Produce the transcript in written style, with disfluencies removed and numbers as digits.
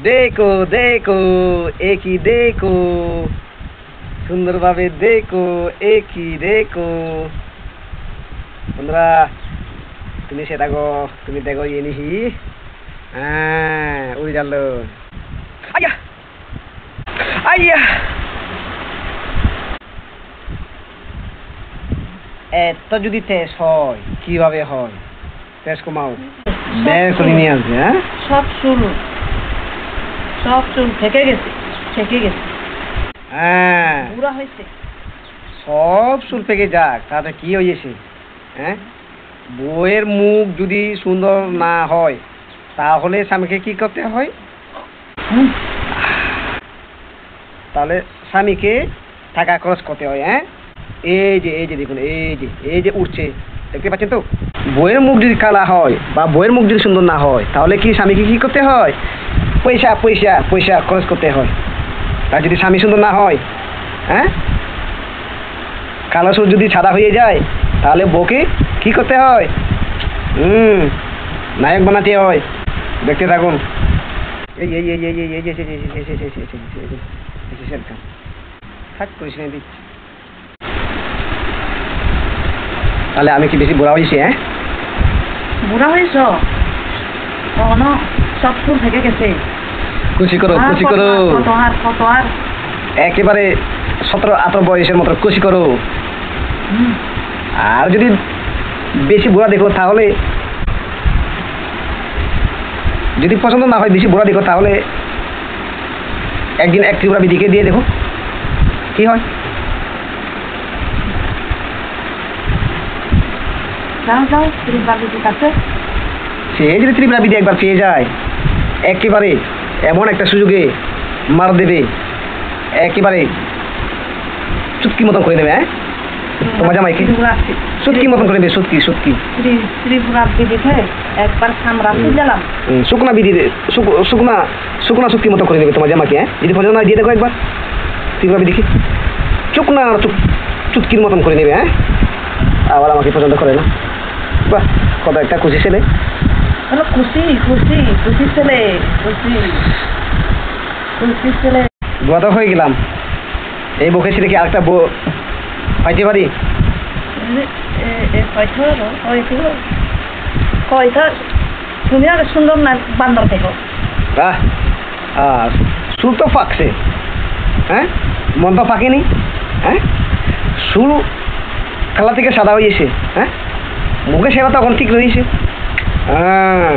দেখো দেখো একই দেখো, সুন্দরভাবে দেখো একই দেখো। বন্ধুরা তুমি সে দেখো, তুমি দেখো ইয়ে নিহি। হ্যাঁ উড়ে গেল। আইয়া আইয়া, এত যদি তেজ হয় কিভাবে হয়? তেজ কমাও, বের করে নিয়ে আসবে। হ্যাঁ সব চুল থেকে গেছে, হ্যাঁ বুড়া হয়েছে। সব চুল পেকে যাক, তাতে কি হয়েছে? হ্যাঁ বউয়ের মুখ যদি সুন্দর না হয় তাহলে স্বামীকে কি করতে হয়? তাহলে স্বামীকে টাকা খরচ করতে হয়। হ্যাঁ এই যে দেখুন, এই যে উঠছে, দেখতে পাচ্ছেন তো? বউয়ের মুখ যদি কালা হয় বা বউয়ের মুখ যদি সুন্দর না হয় তাহলে কি স্বামীকে কি করতে হয়? পয়সা পয়সা পয়সা খরচ করতে হয়। আর যদি স্বামী সুন্দর না হয়, হ্যাঁ কালো চুল যদি সাদা হয়ে যায় তাহলে বউকে কি করতে হয়? নায়ক বানাতে হয়। দেখতে থাকুন। এই এই এই এই এই এই থাক করিস না দিচ্ছি। তাহলে আমি কি বেশি বুড়া হয়েছি? হ্যাঁ বুড়া হয়েছ, সব চুল থেকে গেছে। খুশি করো, খুশি করো, কত আর একেবারে 17-18 বয়সের মতো খুশি করো। আর যদি বেশি বুড়া দেখো তাহলে, যদি পছন্দ না হয় বেশি বুড়া দেখো তাহলে একদিন এক ত্রিপুরা বিধিকে দিয়ে দেখো কি হয়। সে যদি ত্রিপুরা বিধি একবার পেয়ে যায় একেবারে এমন একটা সুযোগে মার দেবে, একেবারে চুটকি মতন করে দেবে। হ্যাঁ তোমার জামাইকে সুটকি মতন করে দেবে, সুটকি সুটকি একবার শুকনা বিধি, শুকনা শুকনা সুটকি মতো করে দেবে তোমার জামাকে। হ্যাঁ যদি পছন্দ না দিয়ে দেখো একবার ত্রিপুরা বিধিকে, শুকনা চুটকির মতন করে নেবে। হ্যাঁ আবার আমাকে পছন্দ করে না। বাহ কত একটা খুশি ছেলে, খুশি খুশি খুশি ছেলে, খুশি খুশি ছেলে। গত হয়ে গেলাম, এই বুকে ছেলে কি আরেকটা বউ পাইতে পারি? তুমি আর সুন্দর না বান্দর দেখো। বাহ চুল তো পাকছে, হ্যাঁ মন তো পাকেনি। হ্যাঁ চুল কালা থেকে সাদা হয়েছে, হ্যাঁ মুখে সেবা তখন ঠিক রয়েছে। হ্যাঁ